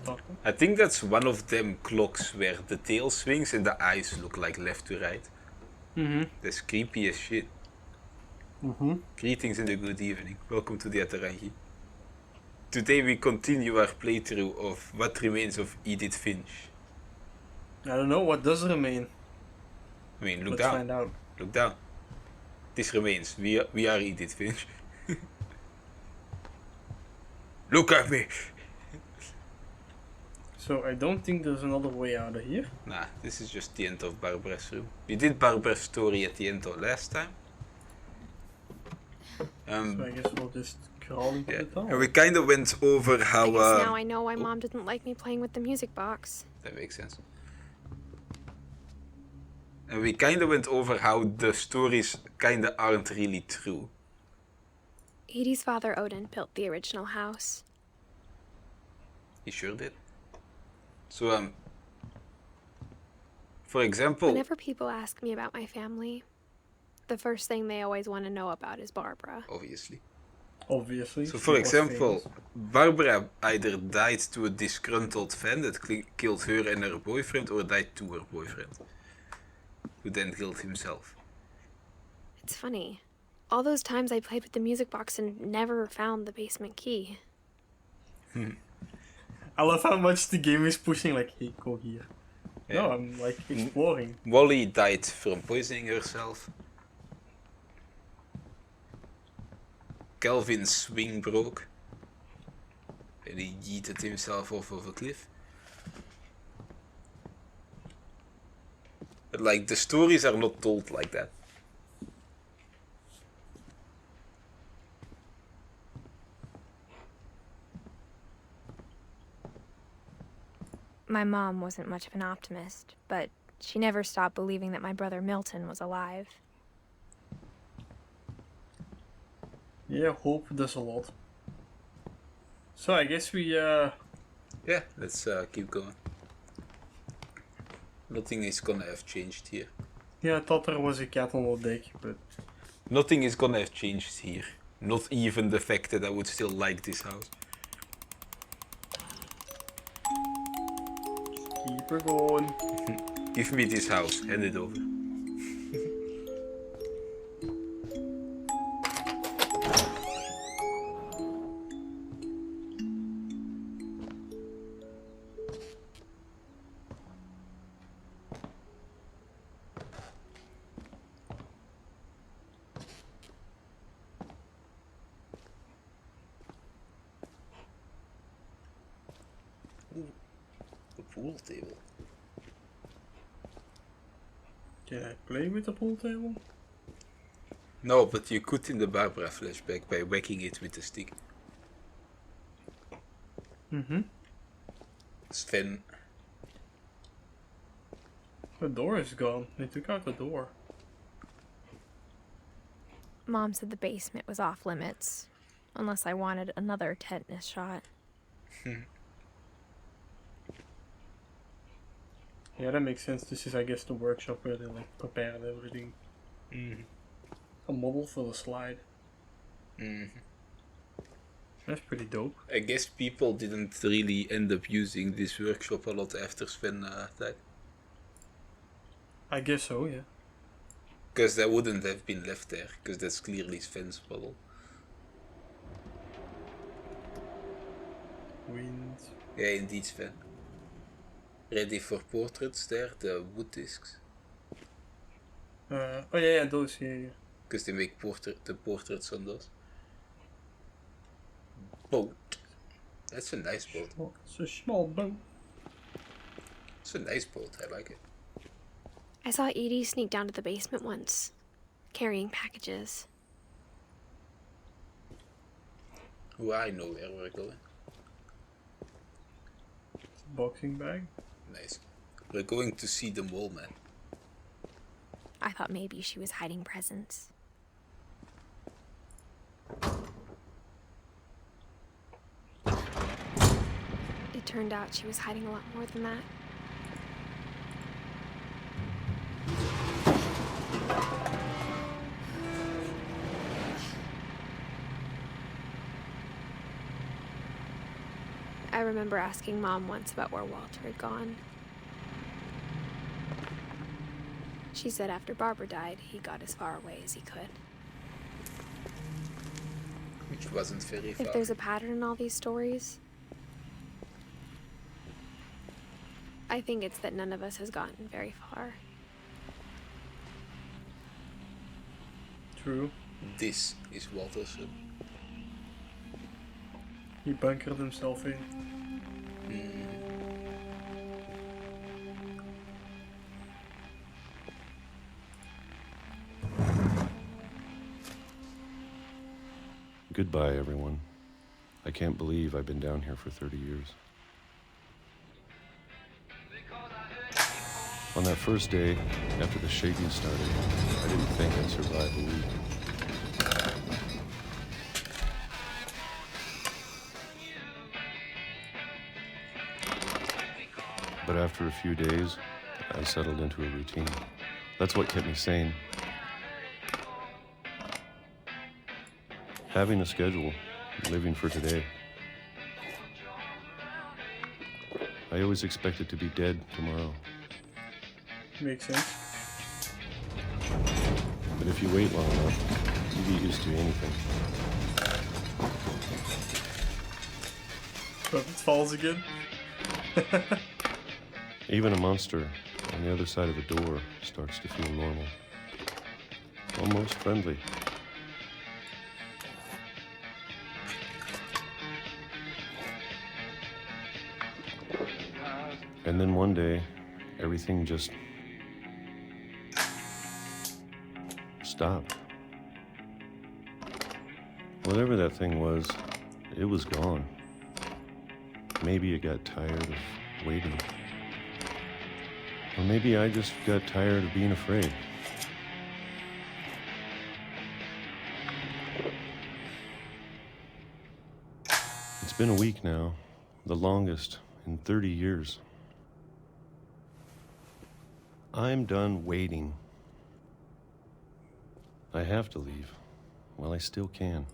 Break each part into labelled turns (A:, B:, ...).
A: starten.
B: I think that's one of them clocks where the tail swings and the eyes look like left to right. That's creepy as shit. Greetings and a good evening. Welcome to the Atarangi. Today we continue our playthrough of What Remains of Edith Finch.
A: I don't know what does remain.
B: I mean, look
A: Let's
B: down.
A: find out.
B: Look down. This remains. We are Edith Finch. Look at me!
A: So I don't think there's another way out of here.
B: Nah, this is just the end of Barbara's room. We did Barbara's story at the end of last time.
A: So I guess we'll just crawl into the tunnel.
B: And we kind of went over how...
C: I guess now I know why Mom didn't like me playing with the music box.
B: That makes sense. And we kind of went over how the stories kind of aren't really true.
C: Edie's father Odin built the original house.
B: He sure did. So, for example...
C: Whenever people ask me about my family, the first thing they always want to know about is Barbara.
B: Obviously.
A: So
B: for example, Barbara either died to a disgruntled fan that killed her and her boyfriend, or died to her boyfriend, who then killed himself.
C: It's funny. All those times I played with the music box and never found the basement key.
A: I love how much the game is pushing, like, hey, go here.
B: Yeah.
A: No, I'm, like, exploring.
B: Wally died from poisoning herself. Calvin's swing broke. And he yeeted himself off of a cliff. But, like, the stories are not told like that.
C: My mom wasn't much of an optimist, but she never stopped believing that my brother Milton was alive.
A: Yeah, hope does a lot. So I guess we,
B: Yeah, let's keep going. Nothing is gonna have changed here.
A: Yeah, I thought there was a cat on the deck, but...
B: Nothing is gonna have changed here. Not even the fact that I would still like this house.
A: Keep her going.
B: Give me this house, hand it over. Pool table.
A: Can I play with the pool table?
B: No, but you could in the Barbara flashback by whacking it with a stick. Sven.
A: The door is gone. They took out the door.
C: Mom said the basement was off limits, unless I wanted another tetanus shot.
A: Yeah, that makes sense. This is, I guess, the workshop where they, like, prepared everything. A model for the slide. That's pretty dope.
B: I guess people didn't really end up using this workshop a lot after Sven died.
A: I guess so, yeah.
B: Because that wouldn't have been left there, because that's clearly Sven's model.
A: Wind.
B: Yeah, indeed, Sven. Ready for portraits there, the wood discs.
A: Oh yeah, those, yeah.
B: Because they make the portraits on those. Boat. That's a nice boat.
A: Oh, it's a small boat.
B: It's a nice boat, I like it.
C: I saw Edie sneak down to the basement once, carrying packages.
B: Oh, I know where we're going.
A: It's a boxing bag.
B: Nice. We're going to see the mole man.
C: I thought maybe she was hiding presents. It turned out she was hiding a lot more than that. I remember asking Mom once about where Walter had gone. She said after Barbara died, he got as far away as he could.
B: Which wasn't very far.
C: If there's a pattern in all these stories, I think it's that none of us has gotten very far.
A: True.
B: This is Walter's room.
A: He bunkered himself in.
D: Goodbye, everyone. I can't believe I've been down here for 30 years. On that first day, after the shaking started, I didn't think I'd survive a week. But after a few days, I settled into a routine. That's what kept me sane. Having a schedule, living for today. I always expected to be dead tomorrow.
A: Makes sense.
D: But if you wait long enough, you get used to anything.
A: But it falls again.
D: Even a monster on the other side of the door starts to feel normal. Almost friendly. And then one day, everything just stopped. Whatever that thing was, it was gone. Maybe it got tired of waiting. Or maybe I just got tired of being afraid. It's been a week now, the longest in 30 years. I'm done waiting. I have to leave while I still can.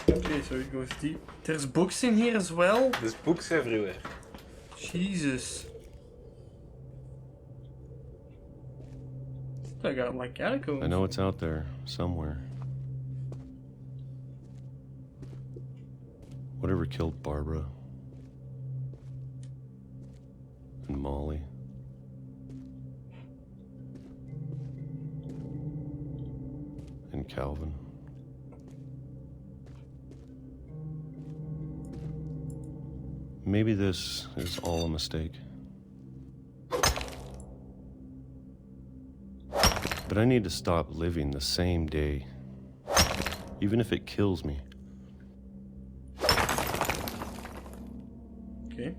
A: Okay, so it goes deep. There's books in here as well?
B: There's books everywhere.
A: Jesus. I got like catacombs.
D: I know it's out there somewhere. Whatever killed Barbara and Molly. And Calvin. Maybe this is all a mistake. But I need to stop living the same day, even if it kills me.
A: Okay.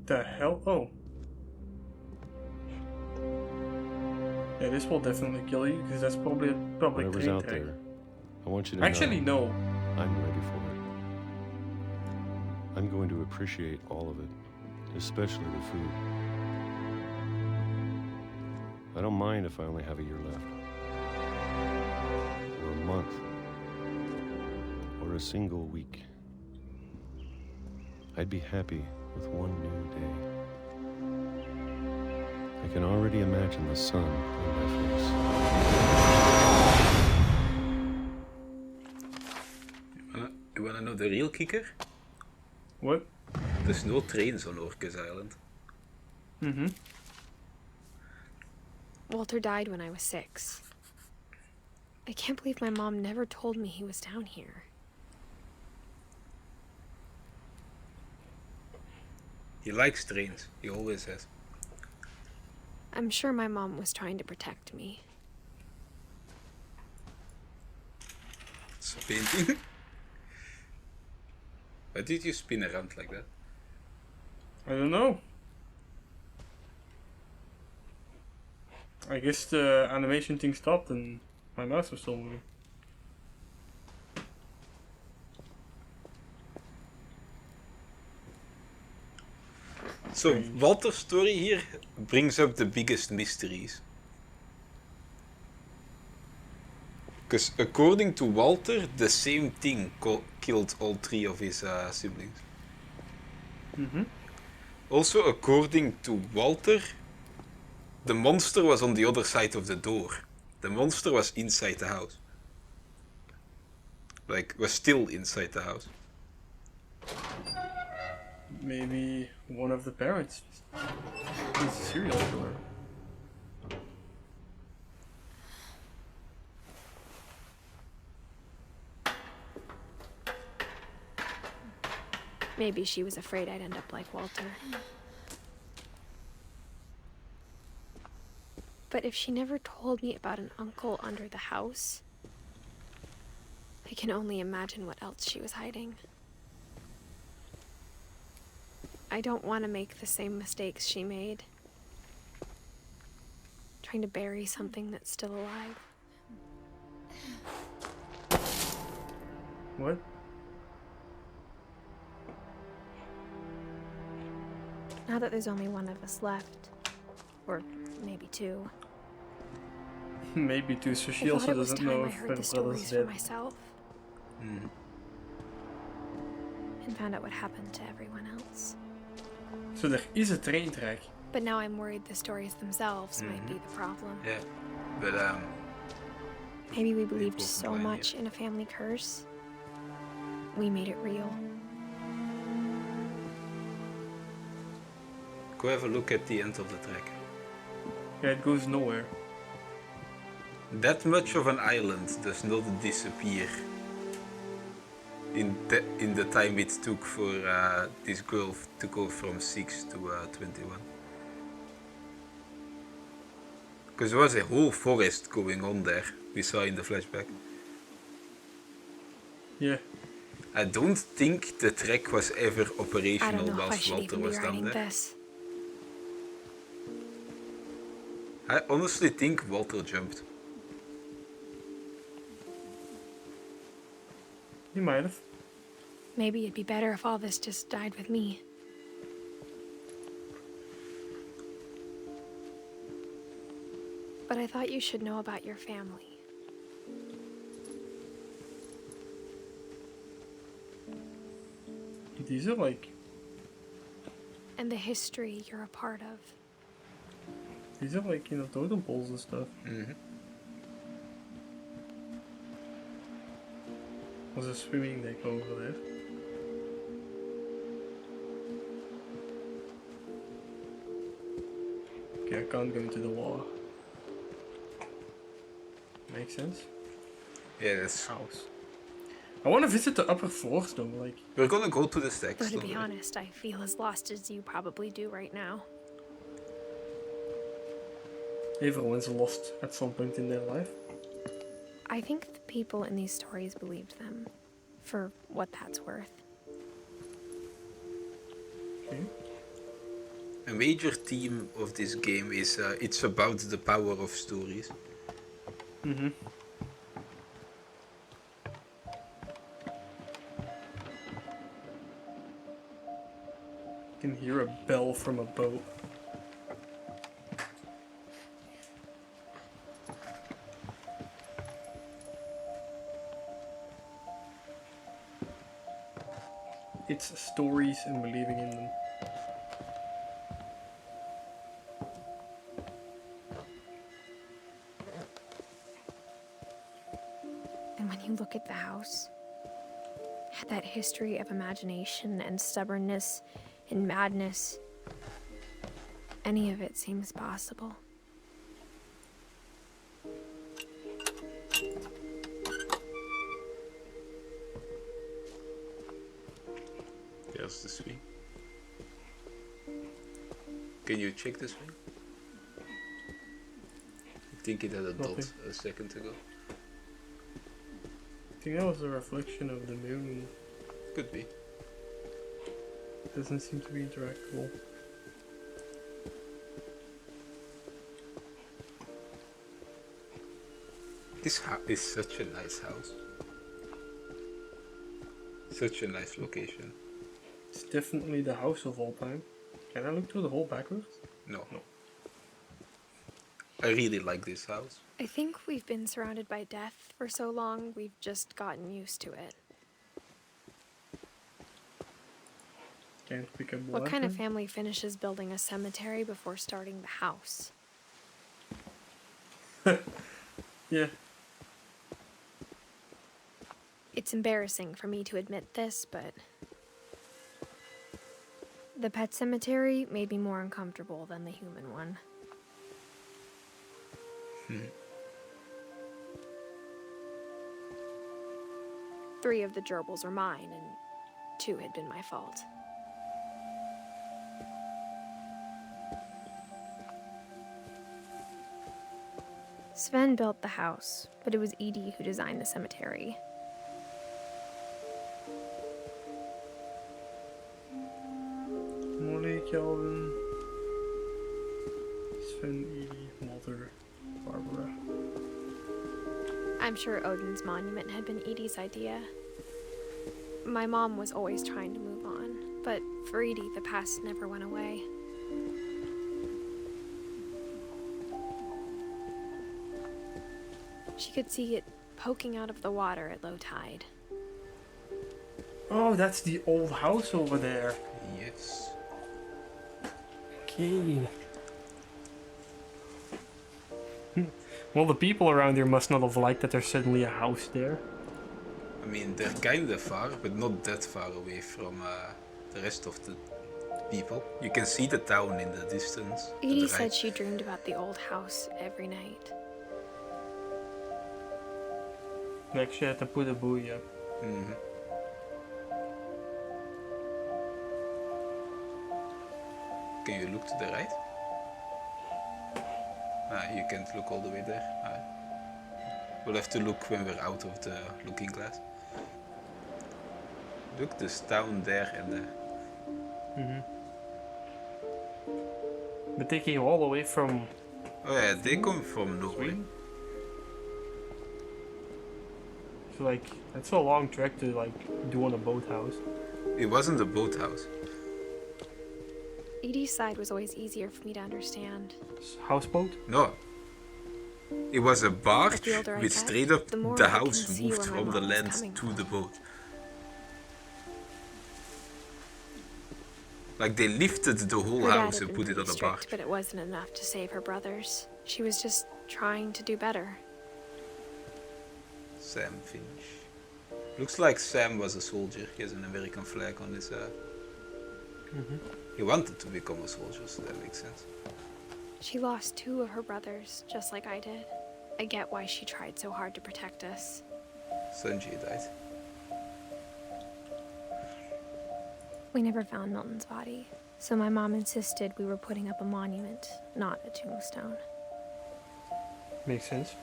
A: The hell? Oh. Yeah, this will definitely kill you because that's probably a public
D: Whatever's
A: train
D: out
A: track.
D: there, I want you to
A: Actually,
D: know
A: no.
D: I'm ready for it. I'm going to appreciate all of it, especially the food. I don't mind if I only have a year left, or a month, or a single week. I'd be happy with one new day. I can already imagine the sun on my face.
B: You wanna know the real kicker?
A: What?
B: There's no trains on Orcas Island.
A: Mm-hmm.
C: Walter died when I was 6. I can't believe my mom never told me he was down here.
B: He likes trains. He always has.
C: I'm sure my mom was trying to protect me.
B: It's a painting. Why did you spin around like that?
A: I don't know. I guess the animation thing stopped and my mouse was still moving.
B: So
A: strange.
B: Walter's story here brings up the biggest mysteries. Because according to Walter, the same thing killed all three of his siblings.
A: Mm-hmm.
B: Also, according to Walter, the monster was on the other side of the door. The monster was inside the house. Like, was still inside the house.
A: Maybe one of the parents is a serial killer.
C: Maybe she was afraid I'd end up like Walter. But if she never told me about an uncle under the house, I can only imagine what else she was hiding. I don't want to make the same mistakes she made. Trying to bury something that's still alive.
A: What?
C: Now that there's only one of us left, or maybe two,
A: Maybe too, so she
C: I thought
A: also
C: it was
A: doesn't
C: time
A: know
C: I
A: if
C: heard
A: her
C: the
A: brother's
C: stories for
A: dead.
C: myself and found out what happened to everyone else.
A: So there is a train track.
C: But now I'm worried the stories themselves might be the problem.
B: Yeah, but
C: Maybe we believed
B: both
C: so
B: combine,
C: much in a family curse, we made it real.
B: go have a look at the end of the track.
A: Yeah, it goes nowhere.
B: That much of an island does not disappear in the time it took for this girl to go from 6 to 21. Because there was a whole forest going on there, we saw in the flashback.
A: Yeah.
B: I don't think the track was ever
C: I don't
B: operational
C: know if I
B: whilst
C: should
B: Walter
C: even be
B: was down
C: writing
B: there.
C: this.
B: I honestly think Walter jumped.
A: He might have.
C: Maybe it'd be better if all this just died with me. But I thought you should know about your family.
A: These are like.
C: And the history you're a part of.
A: These are like, totem poles and stuff.
B: Mm-hmm.
A: There's a swimming deck over there. Okay, I can't go into the water. Makes sense?
B: Yeah, that's.
A: House. I want to visit the upper floors though, like.
B: We're gonna go to the stacks.
C: Though to
B: don't
C: be
B: worry.
C: honest, I feel as lost as you probably do right now.
A: Everyone's lost at some point in their life.
C: I think the people in these stories believed them, for what that's worth.
A: Okay.
B: A major theme of this game is it's about the power of stories.
A: Mm-hmm. Can hear a bell from a boat. It's stories and believing in them.
C: And when you look at the house, had that history of imagination and stubbornness and madness, any of it seems possible.
B: There's the swing. Can you check the swing? I think it had a dot
A: Nothing.
B: a second ago.
A: I think that was a reflection of the moon.
B: Could be.
A: It doesn't seem to be interactable.
B: This is such a nice house. Such a nice location.
A: It's definitely the house of all time. Can I look through the hole backwards?
B: No.
A: No.
B: I really like this house.
C: I think we've been surrounded by death for so long, we've just gotten used to it.
A: Can't pick up
C: What kind of
A: lantern?
C: family finishes building a cemetery before starting the house?
A: Yeah.
C: It's embarrassing for me to admit this, but the pet cemetery made me more uncomfortable than the human one. 3 of the gerbils were mine, and 2 had been my fault. Sven built the house, but it was Edie who designed the cemetery.
A: Molly, Calvin, Sven, Edie, Walter, Barbara.
C: I'm sure Odin's monument had been Edie's idea. My mom was always trying to move on, but for Edie, the past never went away. She could see it poking out of the water at low tide.
A: Oh, that's the old house over there.
B: Yes.
A: Okay. Well, the people around here must not have liked that there's suddenly a house there.
B: I mean, they're kinda far, but not that far away from the rest of the people. You can see the town in the distance. to
C: Edie
B: the
C: said
B: right.
C: she dreamed about the old house every night.
A: We actually had to put a buoy up.
B: Mhm. Can you look to the right? You can't look all the way there. We'll have to look when we're out of the looking glass. Look, there's town there and the...
A: But they came all the way from
B: Oh yeah, they come from Norway.
A: Sweden. So like, that's a long trek to like do on a boathouse.
B: It wasn't a boathouse.
C: Edie's side was always easier for me to understand.
A: Houseboat?
B: No. It was a barge
C: the older I
B: with
C: get,
B: straight up
C: the more
B: the
C: I can
B: house
C: see
B: moved
C: where my
B: from the
C: mom was
B: land
C: coming
B: to
C: from.
B: the boat. Like they lifted the whole
C: Her dad
B: house
C: had
B: and
C: been
B: put it on
C: pretty
B: a
C: strict,
B: barge.
C: but it wasn't enough to save her brothers. She was just trying to do better.
B: Sam Finch. Looks like Sam was a soldier. He has an American flag on his... He wanted to become a soldier, so that makes sense.
C: She lost 2 of her brothers, just like I did. I get why she tried so hard to protect us.
B: Sanjay died.
C: We never found Milton's body, so my mom insisted we were putting up a monument, not a tombstone.
A: Makes sense.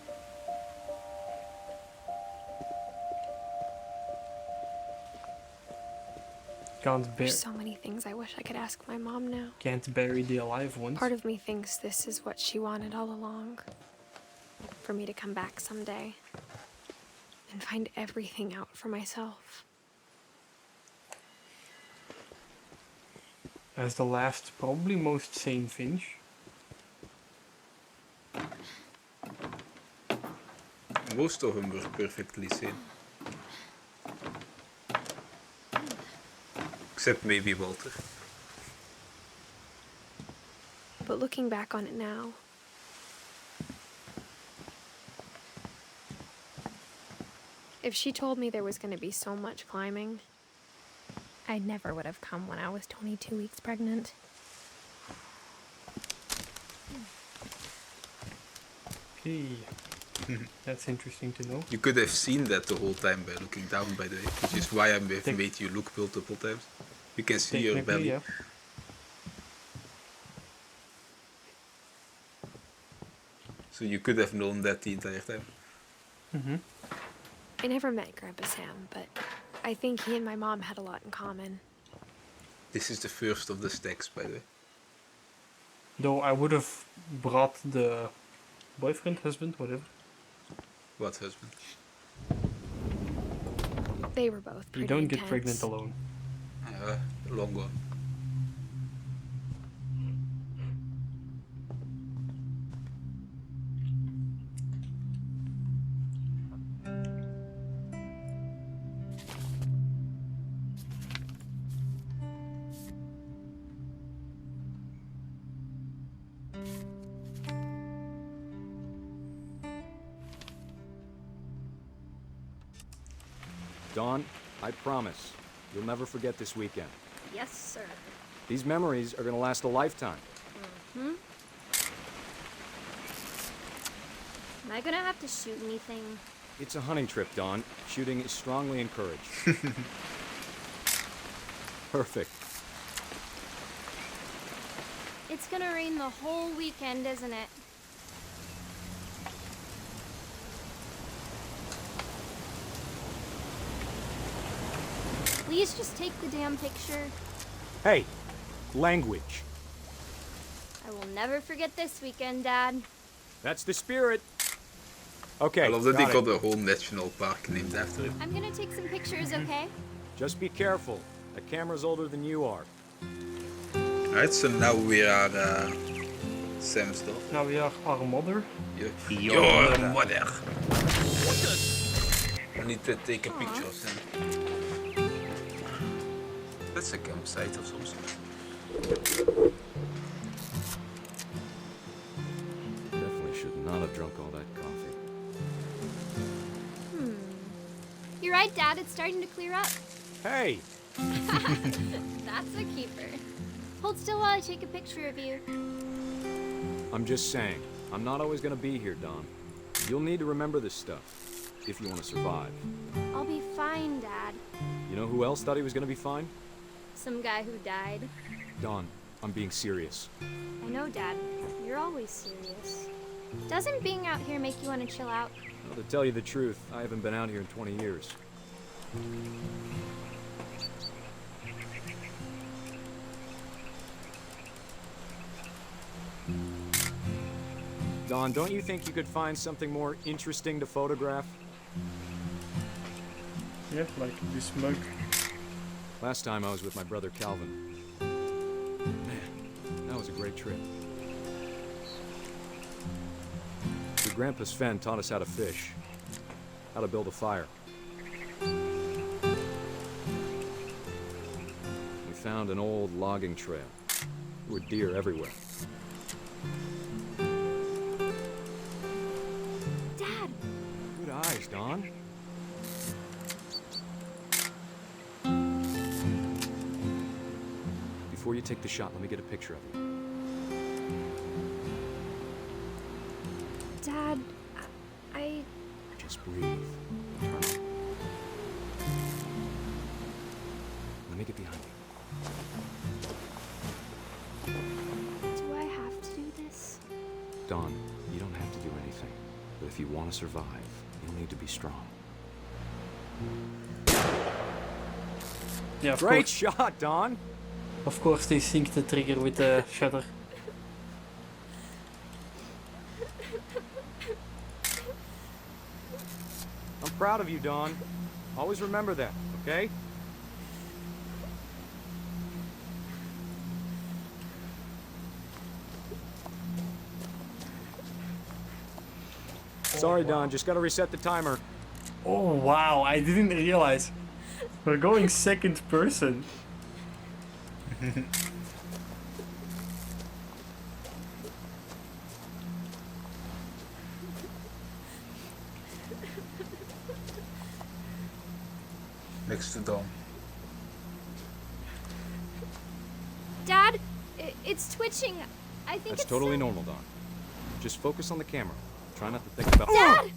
C: There's so many things I wish I could ask my mom now.
A: Can't bury the alive ones.
C: Part of me thinks this is what she wanted all along. For me to come back someday and find everything out for myself.
A: As the last, probably most sane Finch.
B: Most of them were perfectly sane. Except maybe Walter.
C: But looking back on it now, if she told me there was going to be so much climbing, I never would have come when I was 22 weeks pregnant.
A: Okay. That's interesting to know.
B: You could have seen that the whole time by looking down, by the way, which is why I have made you look multiple times. You can see your
A: Technically,
B: belly.
A: yeah.
B: So you could have known that the entire time.
C: I never met Grandpa Sam, but I think he and my mom had a lot in common.
B: This is the first of the stacks, by the way.
A: Though I would have brought the boyfriend, husband, whatever.
B: What husband?
C: They were both pretty
A: You don't
C: intense.
A: get pregnant alone.
B: Long gone.
E: Dawn, I promise, you'll never forget this weekend.
C: Yes, sir.
E: These memories are gonna last a lifetime.
C: Hmm? Am I gonna have to shoot anything?
E: It's a hunting trip, Dawn. Shooting is strongly encouraged. Perfect.
C: It's gonna rain the whole weekend, isn't it? Please just take the damn picture.
E: Hey, language.
C: I will never forget this weekend, Dad.
E: That's the spirit. Okay,
B: I love that they
E: got
B: got
E: it.
B: a whole national park named after him.
C: I'm gonna take some pictures, okay?
E: Just be careful. That camera's older than you are.
B: Alright, so now we are Sam's dog.
A: Now we are our mother.
B: Your mother. I need to take a picture of Sam. That's a campsite or something.
E: Definitely should not have drunk all that coffee.
C: You're right, Dad. It's starting to clear up.
E: Hey!
C: That's a keeper. Hold still while I take a picture of you.
E: I'm just saying, I'm not always gonna be here, Dawn. You'll need to remember this stuff, if you want to survive.
C: I'll be fine, Dad.
E: You know who else thought he was gonna be fine?
C: Some guy who died.
E: Dawn, I'm being serious.
C: I know, Dad. You're always serious. Doesn't being out here make you want to chill out?
E: Well, to tell you the truth, I haven't been out here in 20 years. Dawn, don't you think you could find something more interesting to photograph?
A: Yeah, like the smoke.
E: Last time I was with my brother Calvin. Man, that was a great trip. Your grandpa's Fen taught us how to fish, how to build a fire. We found an old logging trail. There were deer everywhere.
C: Dad!
E: Good eyes, Dawn. Before you take the shot, let me get a picture of you.
C: Dad, I...
E: Just breathe. Turn on. Let me get behind you.
C: Do I have to do this?
E: Dawn, you don't have to do anything. But if you want to survive, you'll need to be strong.
A: Yeah, of
E: Great
A: course.
E: shot, Dawn!
A: Of course, they sync the trigger with the shutter.
E: I'm proud of you, Dawn. Always remember that, okay? Sorry, Dawn, just gotta reset the timer.
A: Oh wow, I didn't realize. We're going second person.
B: Next to Dom.
C: Dad, it's twitching. I think
E: That's
C: it's
E: totally normal, Dawn. Just focus on the camera. Try not to think about—
C: Dad!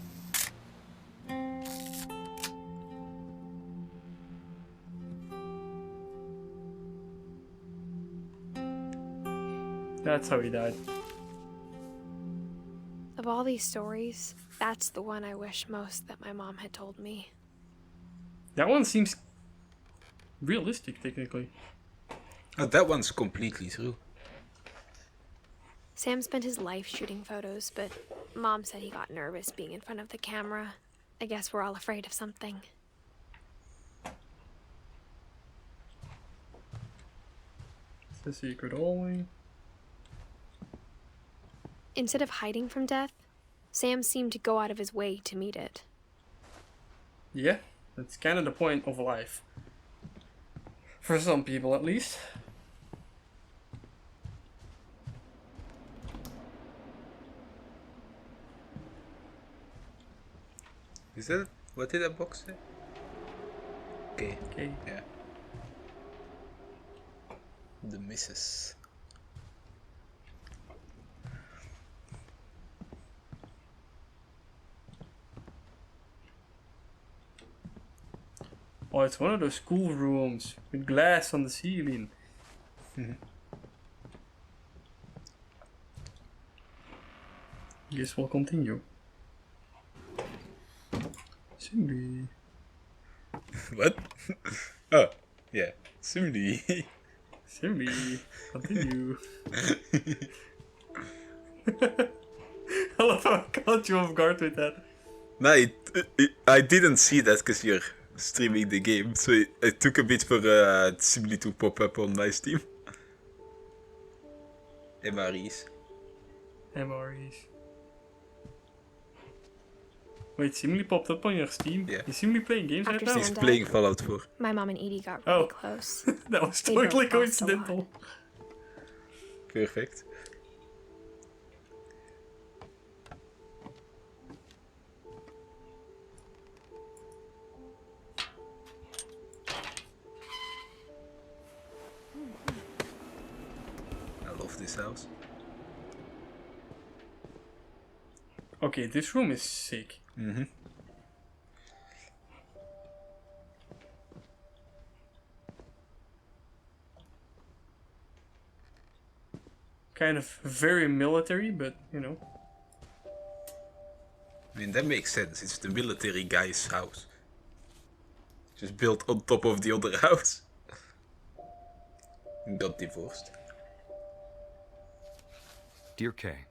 A: That's how he died.
C: Of all these stories, that's the one I wish most that my mom had told me.
A: That one seems realistic, technically.
B: Oh, that one's completely true.
C: Sam spent his life shooting photos, but Mom said he got nervous being in front of the camera. I guess we're all afraid of something.
A: It's the secret hallway.
C: Instead of hiding from death, Sam seemed to go out of his way to meet it.
A: Yeah, that's kind of the point of life. For some people, at least.
B: Is that what did that box say? Okay.
A: Okay.
B: Yeah. The missus.
A: Oh, it's one of those school rooms with glass on the ceiling. Guess we'll continue. Simply.
B: What? Oh, yeah. Simply.
A: Simply. Continue. I love how I caught you off guard with that.
B: No, I didn't see that because you're streaming the game, so it took a bit for Simply to pop up on my Steam. MREs.
A: MREs. Wait, Simly popped up on your Steam?
B: Yeah.
A: Is Simly playing games right
C: After
A: now?
B: He's
C: Sunday.
B: playing Fallout 4.
C: My mom and Edie got
A: Oh.
C: really close.
A: That was
C: They
A: totally
C: both lost a lot.
A: coincidental.
B: Perfect. I love this house.
A: Okay, this room is sick.
B: Mm-hmm.
A: Kind of very military, but you know.
B: I mean, that makes sense. It's the military guy's house. Just built on top of the other house. And got divorced.
E: Dear Kay,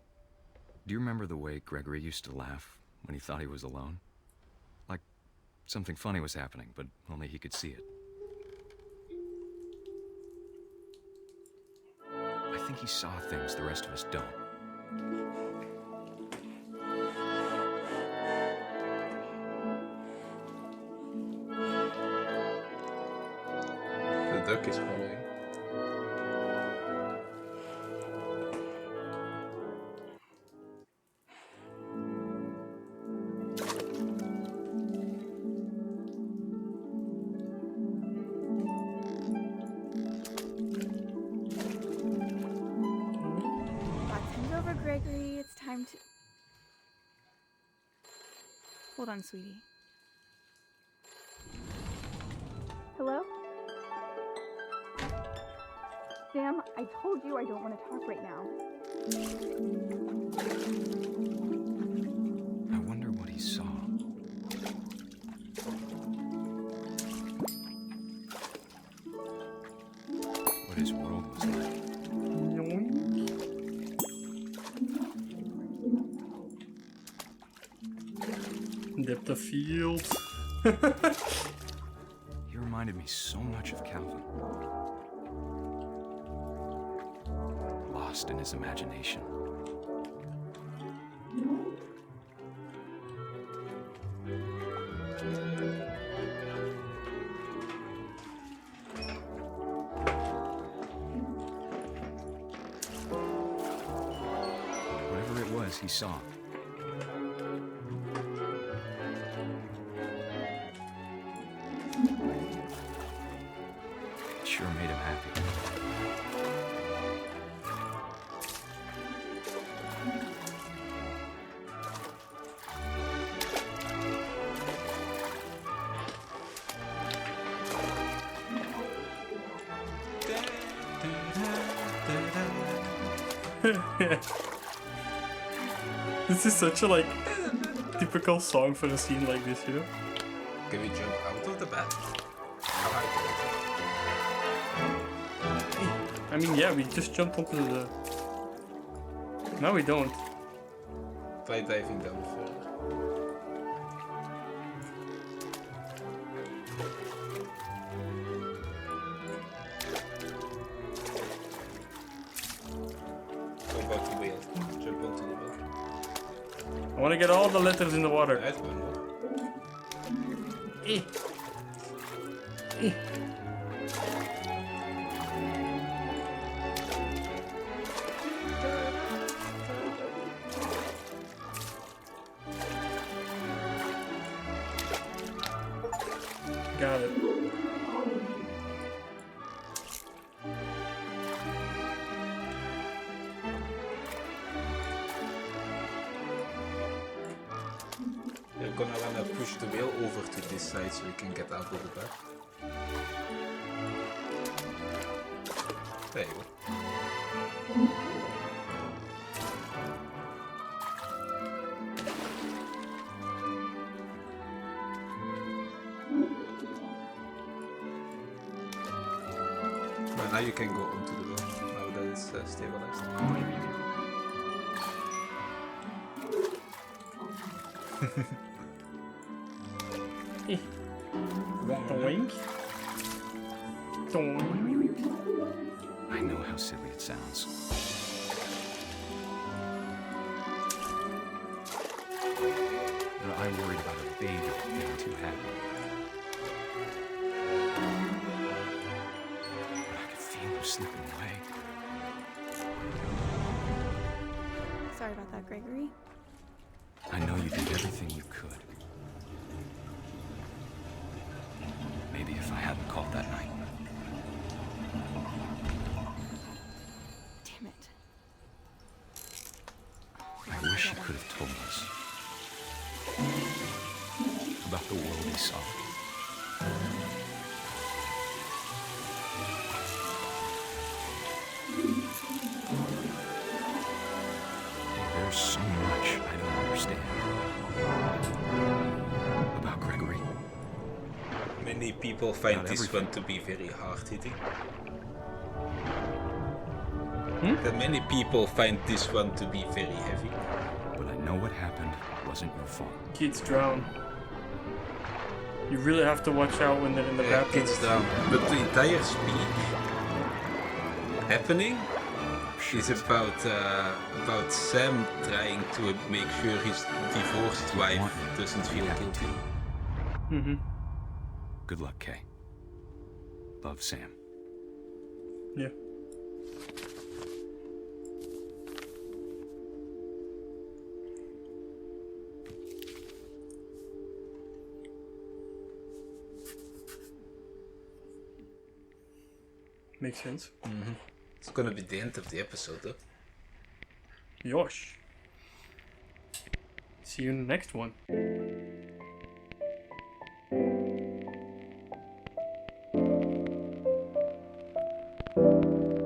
E: do you remember the way Gregory used to laugh when he thought he was alone? Like something funny was happening, but only he could see it. I think he saw things the rest of us don't.
B: The duck is following.
F: Things over, Gregory. It's time to... Hold on, sweetie. Hello? Sam, I told you I don't want to talk right now.
E: I wonder what he saw. What his world was like.
A: Depth of field.
E: He reminded me so much of Calvin. Lost in his imagination. Whatever it was he saw. It sure made him happy.
A: This is such a like typical song for a scene like this, you know?
B: Can we jump out of the bed?
A: I mean, yeah, we just jumped onto the... No, we don't.
B: Try diving down further. Go back to wheel. Jump onto the bed.
A: I want to get all the letters in the water.
B: Right, one more.
A: Eh. Eh. Got it.
B: We're gonna push the wheel over to this side so we can get out of the back. There you go. Well, now you can go onto the door, now that it's stabilized.
A: Doink. Doink.
E: I know how silly it sounds. But I worried about a baby being too happy. But I could feel him slipping away.
C: Sorry about that, Gregory.
E: I know you did everything you could. Maybe if I hadn't called that night.
C: Damn it.
E: I wish you could have told us about the world he saw. There's so much I don't understand about Gregory.
B: Many people find
E: Not
B: this
E: everything.
B: one to be very hard hitting. That many people find this one to be very heavy.
E: But I know what happened wasn't your fault.
A: Kids drown. You really have to watch out when they're in the
B: Yeah,
A: bathtub.
B: kids down. But the entire speech happening is about Sam trying to make sure his divorced wife doesn't feel guilty.
A: Mm-hmm.
E: Good luck, Kay. Love, Sam.
A: Yeah. Makes sense.
B: It's gonna be the end of the episode though.
A: Yosh. See you in the next one.